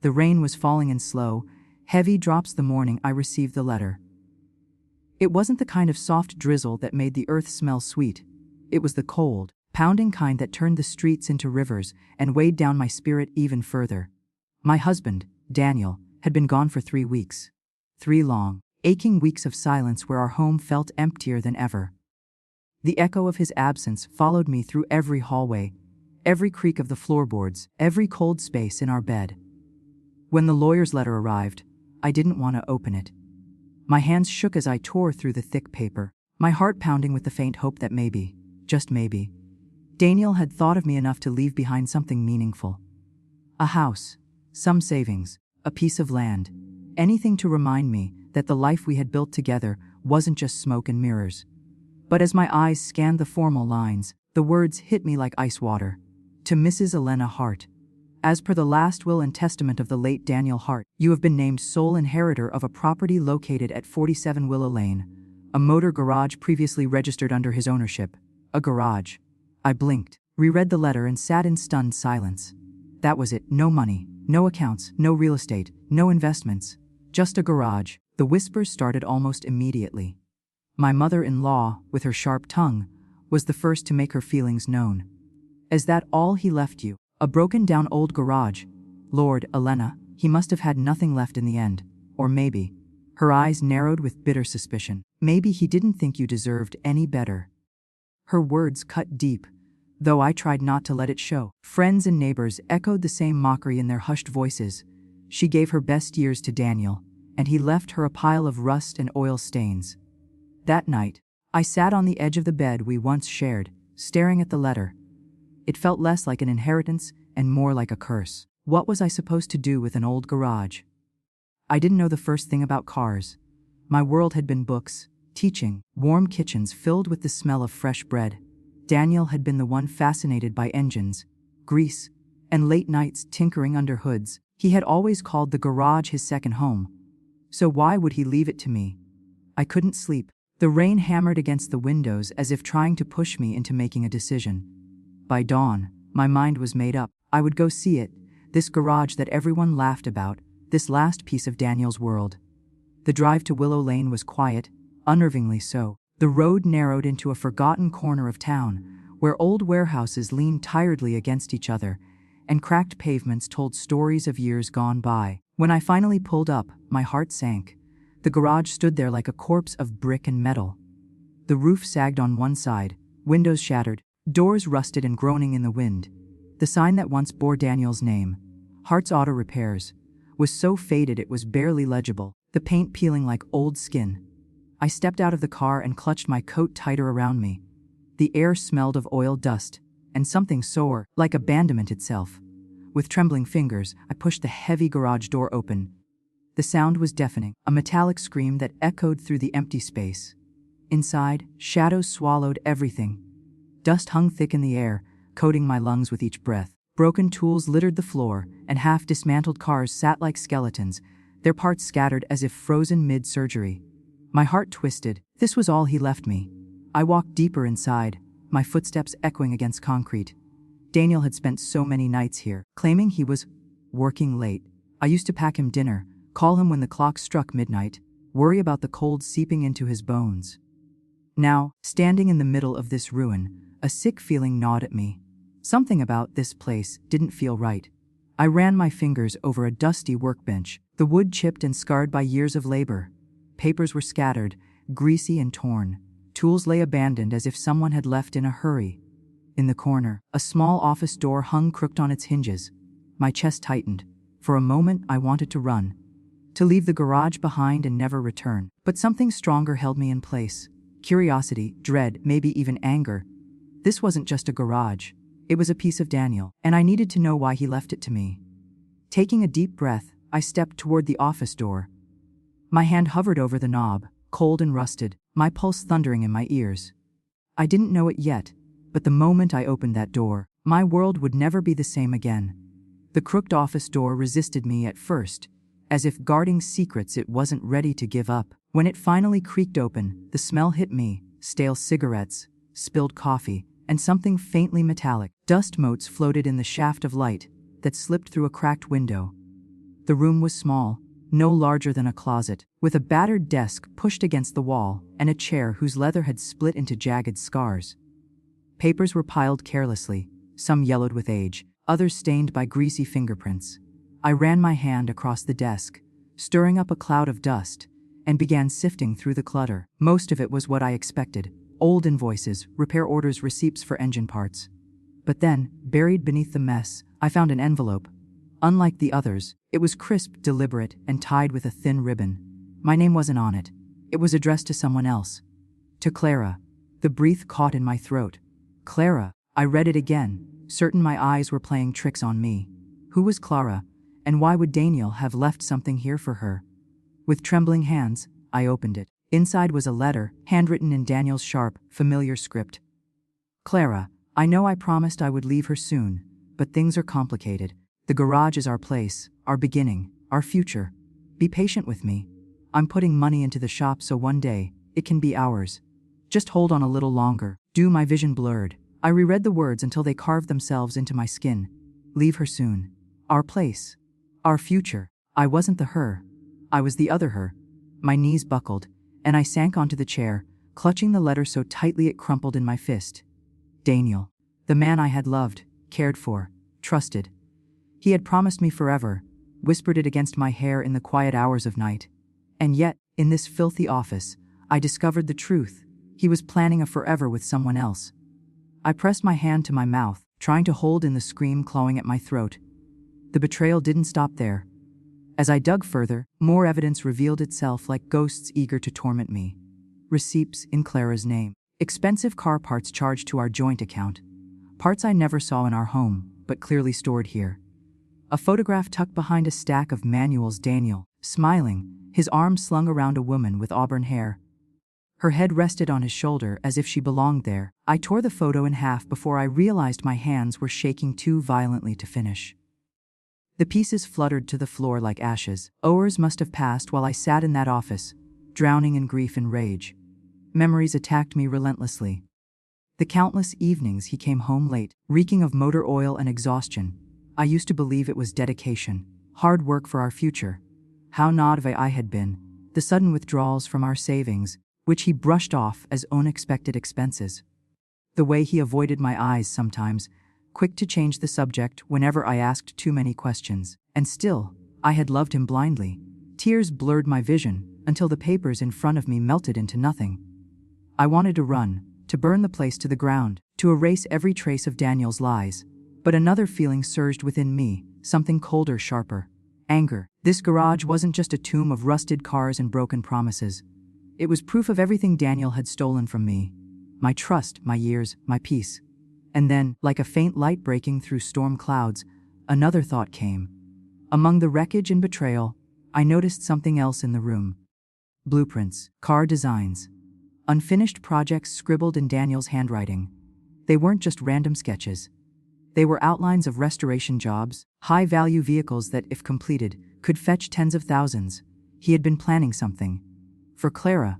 The rain was falling in slow, heavy drops the morning I received the letter. It wasn't the kind of soft drizzle that made the earth smell sweet. It was the cold, pounding kind that turned the streets into rivers and weighed down my spirit even further. My husband, Daniel, had been gone for 3 weeks. 3 long, aching weeks of silence where our home felt emptier than ever. The echo of his absence followed me through every hallway, every creak of the floorboards, every cold space in our bed. When the lawyer's letter arrived, I didn't want to open it. My hands shook as I tore through the thick paper, my heart pounding with the faint hope that maybe, just maybe, Daniel had thought of me enough to leave behind something meaningful. A house, some savings, a piece of land, anything to remind me that the life we had built together wasn't just smoke and mirrors. But as my eyes scanned the formal lines, the words hit me like ice water. To Mrs. Elena Hart. As per the last will and testament of the late Daniel Hart, you have been named sole inheritor of a property located at 47 Willow Lane, a motor garage previously registered under his ownership. A garage. I blinked, reread the letter and sat in stunned silence. That was it. No money, no accounts, no real estate, no investments. Just a garage. The whispers started almost immediately. My mother-in-law, with her sharp tongue, was the first to make her feelings known. Is that all he left you? A broken-down old garage? Lord, Elena, he must have had nothing left in the end. Or maybe, her eyes narrowed with bitter suspicion, maybe he didn't think you deserved any better. Her words cut deep, though I tried not to let it show. Friends and neighbors echoed the same mockery in their hushed voices. She gave her best years to Daniel, and he left her a pile of rust and oil stains. That night, I sat on the edge of the bed we once shared, staring at the letter. It felt less like an inheritance and more like a curse. What was I supposed to do with an old garage? I didn't know the first thing about cars. My world had been books, teaching, warm kitchens filled with the smell of fresh bread. Daniel had been the one fascinated by engines, grease, and late nights tinkering under hoods. He had always called the garage his second home. So why would he leave it to me? I couldn't sleep. The rain hammered against the windows as if trying to push me into making a decision. By dawn, my mind was made up. I would go see it, this garage that everyone laughed about, this last piece of Daniel's world. The drive to Willow Lane was quiet, unnervingly so. The road narrowed into a forgotten corner of town, where old warehouses leaned tiredly against each other, and cracked pavements told stories of years gone by. When I finally pulled up, my heart sank. The garage stood there like a corpse of brick and metal. The roof sagged on one side, windows shattered, doors rusted and groaning in the wind. The sign that once bore Daniel's name, Hart's Auto Repairs, was so faded it was barely legible, the paint peeling like old skin. I stepped out of the car and clutched my coat tighter around me. The air smelled of oil dust, and something sore, like abandonment itself. With trembling fingers, I pushed the heavy garage door open. The sound was deafening, a metallic scream that echoed through the empty space. Inside, shadows swallowed everything. Dust hung thick in the air, coating my lungs with each breath. Broken tools littered the floor, and half-dismantled cars sat like skeletons, their parts scattered as if frozen mid-surgery. My heart twisted. This was all he left me. I walked deeper inside, my footsteps echoing against concrete. Daniel had spent so many nights here, claiming he was working late. I used to pack him dinner, call him when the clock struck midnight, worry about the cold seeping into his bones. Now, standing in the middle of this ruin, a sick feeling gnawed at me. Something about this place didn't feel right. I ran my fingers over a dusty workbench, the wood chipped and scarred by years of labor. Papers were scattered, greasy and torn. Tools lay abandoned as if someone had left in a hurry. In the corner, a small office door hung crooked on its hinges. My chest tightened. For a moment, I wanted to run, to leave the garage behind and never return. But something stronger held me in place. Curiosity, dread, maybe even anger. This wasn't just a garage. It was a piece of Daniel, and I needed to know why he left it to me. Taking a deep breath, I stepped toward the office door. My hand hovered over the knob, cold and rusted, my pulse thundering in my ears. I didn't know it yet, but the moment I opened that door, my world would never be the same again. The crooked office door resisted me at first, as if guarding secrets it wasn't ready to give up. When it finally creaked open, the smell hit me, stale cigarettes, spilled coffee, and something faintly metallic. Dust motes floated in the shaft of light that slipped through a cracked window. The room was small, no larger than a closet, with a battered desk pushed against the wall and a chair whose leather had split into jagged scars. Papers were piled carelessly, some yellowed with age, others stained by greasy fingerprints. I ran my hand across the desk, stirring up a cloud of dust, and began sifting through the clutter. Most of it was what I expected: old invoices, repair orders, receipts for engine parts. But then, buried beneath the mess, I found an envelope. Unlike the others, it was crisp, deliberate, and tied with a thin ribbon. My name wasn't on it. It was addressed to someone else. To Clara. The breath caught in my throat. Clara. I read it again, certain my eyes were playing tricks on me. Who was Clara, and why would Daniel have left something here for her? With trembling hands, I opened it. Inside was a letter, handwritten in Daniel's sharp, familiar script. Clara, I know I promised I would leave her soon, but things are complicated. The garage is our place, our beginning, our future. Be patient with me. I'm putting money into the shop so one day, it can be ours. Just hold on a little longer. My vision blurred. I reread the words until they carved themselves into my skin. Leave her soon. Our place. Our future. I wasn't the her. I was the other her. My knees buckled, and I sank onto the chair, clutching the letter so tightly it crumpled in my fist. Daniel. The man I had loved, cared for, trusted. He had promised me forever, whispered it against my hair in the quiet hours of night. And yet, in this filthy office, I discovered the truth. He was planning a forever with someone else. I pressed my hand to my mouth, trying to hold in the scream clawing at my throat. The betrayal didn't stop there. As I dug further, more evidence revealed itself like ghosts eager to torment me. Receipts in Clara's name. Expensive car parts charged to our joint account. Parts I never saw in our home, but clearly stored here. A photograph tucked behind a stack of manuals. Daniel, smiling, his arms slung around a woman with auburn hair. Her head rested on his shoulder as if she belonged there. I tore the photo in half before I realized my hands were shaking too violently to finish. The pieces fluttered to the floor like ashes. Hours must have passed while I sat in that office, drowning in grief and rage. Memories attacked me relentlessly. The countless evenings he came home late, reeking of motor oil and exhaustion. I used to believe it was dedication, hard work for our future. How naive I had been. The sudden withdrawals from our savings, which he brushed off as unexpected expenses. The way he avoided my eyes sometimes, quick to change the subject whenever I asked too many questions. And still, I had loved him blindly. Tears blurred my vision until the papers in front of me melted into nothing. I wanted to run, to burn the place to the ground, to erase every trace of Daniel's lies. But another feeling surged within me, something colder, sharper. Anger. This garage wasn't just a tomb of rusted cars and broken promises. It was proof of everything Daniel had stolen from me. My trust, my years, my peace. And then, like a faint light breaking through storm clouds, another thought came. Among the wreckage and betrayal, I noticed something else in the room. Blueprints, car designs, unfinished projects scribbled in Daniel's handwriting. They weren't just random sketches. They were outlines of restoration jobs, high-value vehicles that, if completed, could fetch tens of thousands. He had been planning something. For Clara.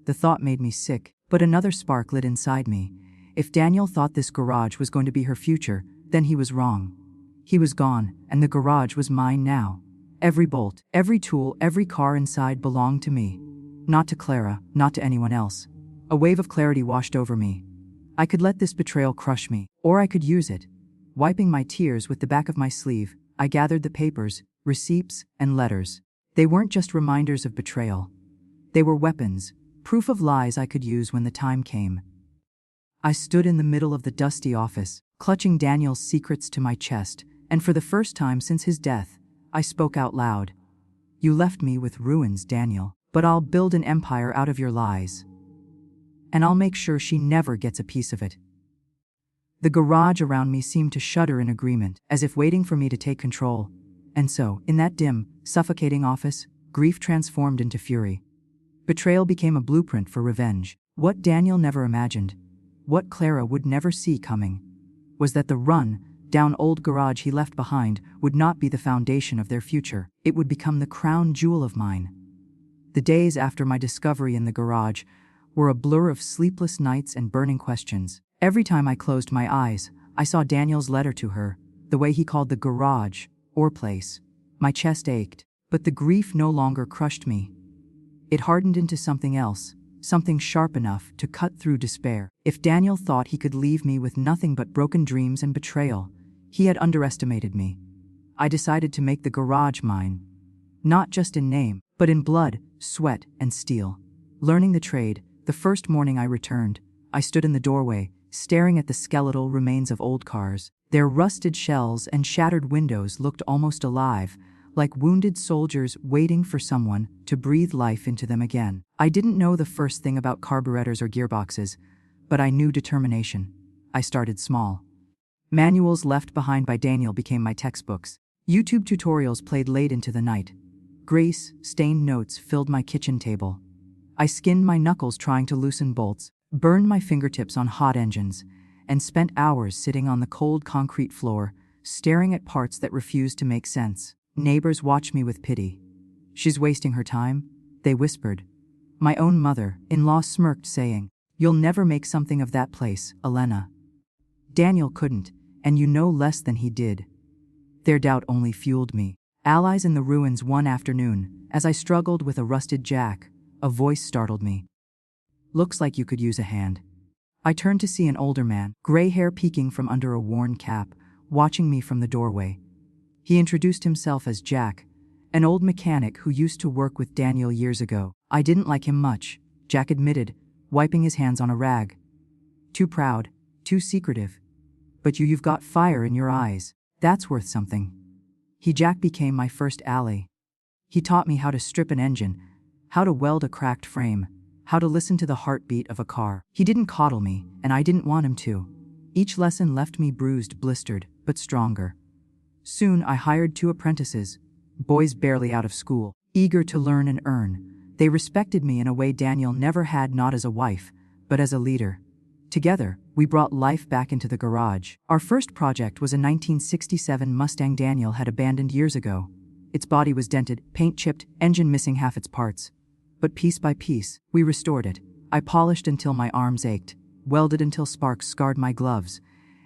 The thought made me sick, but another spark lit inside me. If Daniel thought this garage was going to be her future, then he was wrong. He was gone, and the garage was mine now. Every bolt, every tool, every car inside belonged to me. Not to Clara, not to anyone else. A wave of clarity washed over me. I could let this betrayal crush me, or I could use it. Wiping my tears with the back of my sleeve, I gathered the papers, receipts, and letters. They weren't just reminders of betrayal. They were weapons, proof of lies I could use when the time came. I stood in the middle of the dusty office, clutching Daniel's secrets to my chest, and for the first time since his death, I spoke out loud. You left me with ruins, Daniel, but I'll build an empire out of your lies. And I'll make sure she never gets a piece of it. The garage around me seemed to shudder in agreement, as if waiting for me to take control. And so, in that dim, suffocating office, grief transformed into fury. Betrayal became a blueprint for revenge. What Daniel never imagined, what Clara would never see coming, was that the run-down old garage he left behind would not be the foundation of their future. It would become the crown jewel of mine. The days after my discovery in the garage were a blur of sleepless nights and burning questions. Every time I closed my eyes, I saw Daniel's letter to her, the way he called the garage, or place, My chest ached, but the grief no longer crushed me. It hardened into something else, something sharp enough to cut through despair. If Daniel thought he could leave me with nothing but broken dreams and betrayal, he had underestimated me. I decided to make the garage mine. Not just in name, but in blood, sweat, and steel. Learning the trade, the first morning I returned, I stood in the doorway, staring at the skeletal remains of old cars. Their rusted shells and shattered windows looked almost alive, like wounded soldiers waiting for someone to breathe life into them again. I didn't know the first thing about carburetors or gearboxes, but I knew determination. I started small. Manuals left behind by Daniel became my textbooks. YouTube tutorials played late into the night. Grease-stained notes filled my kitchen table. I skinned my knuckles trying to loosen bolts, burned my fingertips on hot engines, and spent hours sitting on the cold concrete floor, staring at parts that refused to make sense. Neighbors watched me with pity. "She's wasting her time," they whispered. My own mother-in-law smirked, saying, "You'll never make something of that place, Elena." Daniel couldn't, and you know less than he did. Their doubt only fueled me. Allies in the ruins one afternoon, as I struggled with a rusted jack, a voice startled me. "Looks like you could use a hand." I turned to see an older man, gray hair peeking from under a worn cap, watching me from the doorway. He introduced himself as Jack, an old mechanic who used to work with Daniel years ago. "I didn't like him much," Jack admitted, wiping his hands on a rag. "Too proud, too secretive. But you've got fire in your eyes. That's worth something." Jack became my first ally. He taught me how to strip an engine, how to weld a cracked frame, how to listen to the heartbeat of a car. He didn't coddle me, and I didn't want him to. Each lesson left me bruised, blistered, but stronger. Soon I hired 2 apprentices, boys barely out of school, eager to learn and earn. They respected me in a way Daniel never had, not as a wife, but as a leader. Together, we brought life back into the garage. Our first project was a 1967 Mustang Daniel had abandoned years ago. Its body was dented, paint chipped, engine missing half its parts. But piece by piece, we restored it. I polished until my arms ached, welded until sparks scarred my gloves,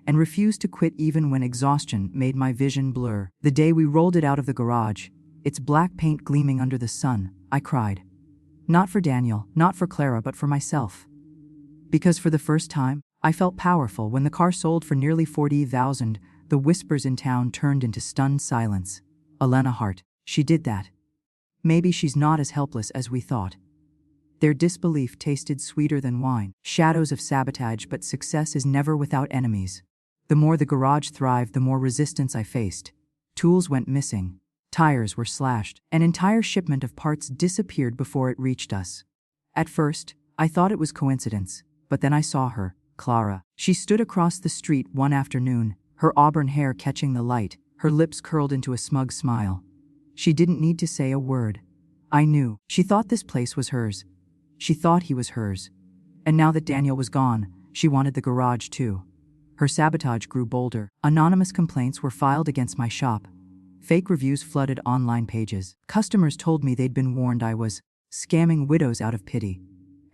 and refused to quit even when exhaustion made my vision blur. The day we rolled it out of the garage, its black paint gleaming under the sun, I cried. Not for Daniel, not for Clara, but for myself. Because for the first time, I felt powerful. When the car sold for nearly $40,000, the whispers in town turned into stunned silence. Elena Hart, she did that. Maybe she's not as helpless as we thought. Their disbelief tasted sweeter than wine. Shadows of sabotage, but success is never without enemies. The more the garage thrived, the more resistance I faced. Tools went missing. Tires were slashed. An entire shipment of parts disappeared before it reached us. At first, I thought it was coincidence, but then I saw her, Clara. She stood across the street one afternoon, her auburn hair catching the light, her lips curled into a smug smile. She didn't need to say a word. I knew. She thought this place was hers. She thought he was hers. And now that Daniel was gone, she wanted the garage too. Her sabotage grew bolder. Anonymous complaints were filed against my shop. Fake reviews flooded online pages. Customers told me they'd been warned I was scamming widows out of pity.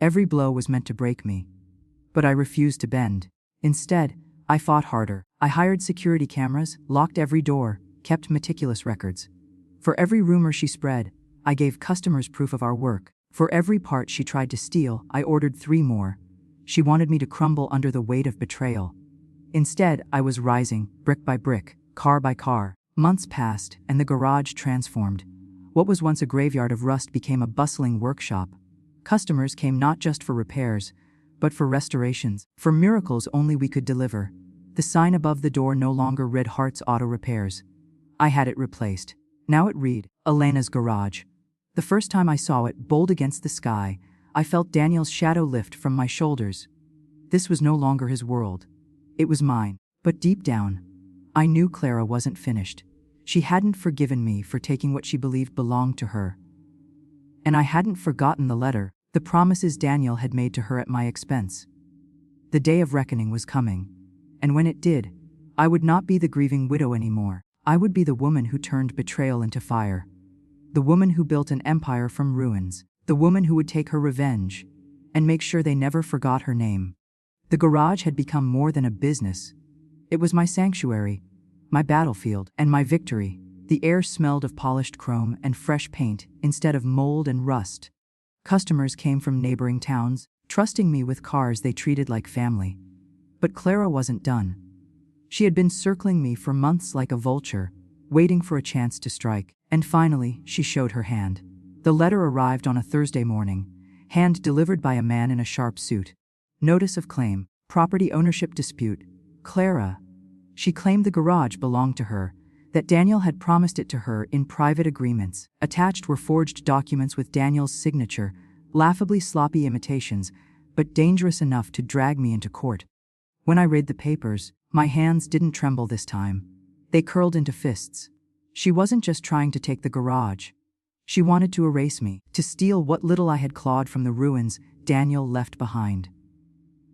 Every blow was meant to break me. But I refused to bend. Instead, I fought harder. I hired security cameras, locked every door, kept meticulous records. For every rumor she spread, I gave customers proof of our work. For every part she tried to steal, I ordered 3 more. She wanted me to crumble under the weight of betrayal. Instead, I was rising, brick by brick, car by car. Months passed, and the garage transformed. What was once a graveyard of rust became a bustling workshop. Customers came not just for repairs, but for restorations, for miracles only we could deliver. The sign above the door no longer read Hart's Auto Repairs. I had it replaced. Now it read, Elena's Garage. The first time I saw it, bold against the sky, I felt Daniel's shadow lift from my shoulders. This was no longer his world. It was mine. But deep down, I knew Clara wasn't finished. She hadn't forgiven me for taking what she believed belonged to her. And I hadn't forgotten the letter, the promises Daniel had made to her at my expense. The day of reckoning was coming. And when it did, I would not be the grieving widow anymore. I would be the woman who turned betrayal into fire. The woman who built an empire from ruins. The woman who would take her revenge and make sure they never forgot her name. The garage had become more than a business. It was my sanctuary, my battlefield, and my victory. The air smelled of polished chrome and fresh paint instead of mold and rust. Customers came from neighboring towns, trusting me with cars they treated like family. But Clara wasn't done. She had been circling me for months like a vulture, waiting for a chance to strike. And finally, she showed her hand. The letter arrived on a Thursday morning, hand-delivered by a man in a sharp suit. Notice of claim, property ownership dispute. Clara. She claimed the garage belonged to her, that Daniel had promised it to her in private agreements. Attached were forged documents with Daniel's signature, laughably sloppy imitations, but dangerous enough to drag me into court. When I read the papers, my hands didn't tremble this time. They curled into fists. She wasn't just trying to take the garage. She wanted to erase me, to steal what little I had clawed from the ruins Daniel left behind.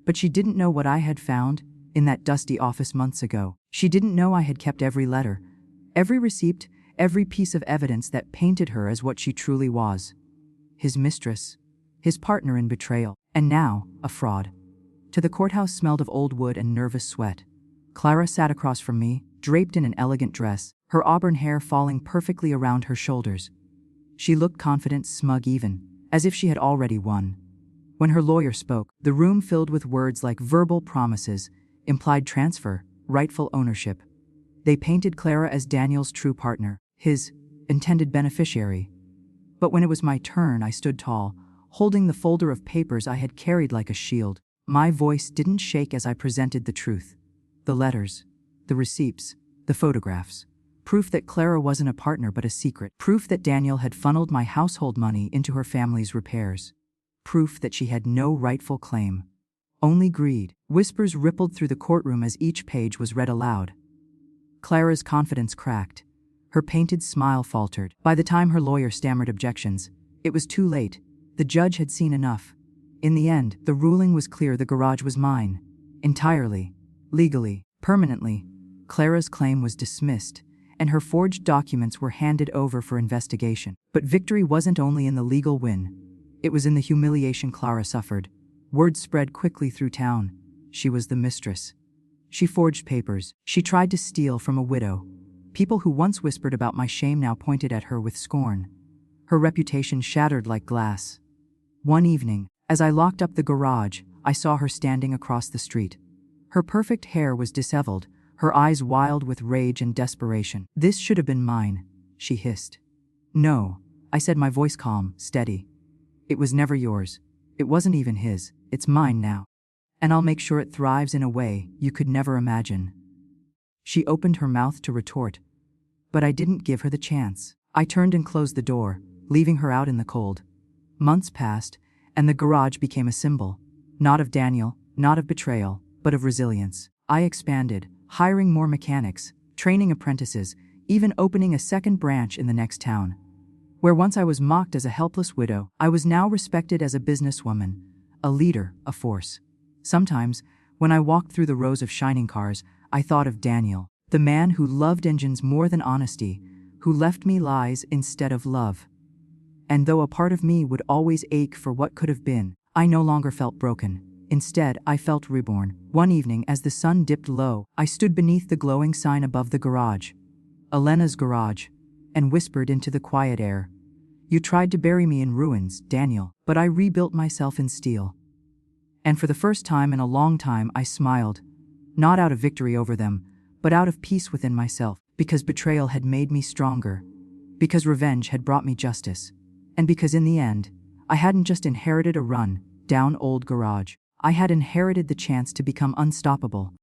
But she didn't know what I had found in that dusty office months ago. She didn't know I had kept every letter, every receipt, every piece of evidence that painted her as what she truly was. His mistress, his partner in betrayal, and now, a fraud. To the courthouse smelled of old wood and nervous sweat. Clara sat across from me, draped in an elegant dress, her auburn hair falling perfectly around her shoulders. She looked confident, smug even, as if she had already won. When her lawyer spoke, the room filled with words like verbal promises, implied transfer, rightful ownership. They painted Clara as Daniel's true partner, his intended beneficiary. But when it was my turn, I stood tall, holding the folder of papers I had carried like a shield. My voice didn't shake as I presented the truth. The letters, the receipts, the photographs. Proof that Clara wasn't a partner but a secret. Proof that Daniel had funneled my household money into her family's repairs. Proof that she had no rightful claim. Only greed. Whispers rippled through the courtroom as each page was read aloud. Clara's confidence cracked. Her painted smile faltered. By the time her lawyer stammered objections, it was too late. The judge had seen enough. In the end, the ruling was clear: the garage was mine. Entirely. Legally. Permanently. Clara's claim was dismissed, and her forged documents were handed over for investigation. But victory wasn't only in the legal win. It was in the humiliation Clara suffered. Word spread quickly through town. She was the mistress. She forged papers. She tried to steal from a widow. People who once whispered about my shame now pointed at her with scorn. Her reputation shattered like glass. One evening, as I locked up the garage, I saw her standing across the street. Her perfect hair was disheveled, her eyes wild with rage and desperation. "This should have been mine," she hissed. "No," I said, my voice calm, steady. "It was never yours. It wasn't even his. It's mine now. And I'll make sure it thrives in a way you could never imagine." She opened her mouth to retort, but I didn't give her the chance. I turned and closed the door, leaving her out in the cold. Months passed, and the garage became a symbol, not of Daniel, not of betrayal, but of resilience. I expanded, hiring more mechanics, training apprentices, even opening a second branch in the next town. Where once I was mocked as a helpless widow, I was now respected as a businesswoman, a leader, a force. Sometimes, when I walked through the rows of shining cars, I thought of Daniel, the man who loved engines more than honesty, who left me lies instead of love. And though a part of me would always ache for what could have been, I no longer felt broken. Instead, I felt reborn. One evening, as the sun dipped low, I stood beneath the glowing sign above the garage, Elena's garage, and whispered into the quiet air, "You tried to bury me in ruins, Daniel, but I rebuilt myself in steel." And for the first time in a long time, I smiled, not out of victory over them, but out of peace within myself, because betrayal had made me stronger, because revenge had brought me justice, and because in the end, I hadn't just inherited a run down old garage. I had inherited the chance to become unstoppable.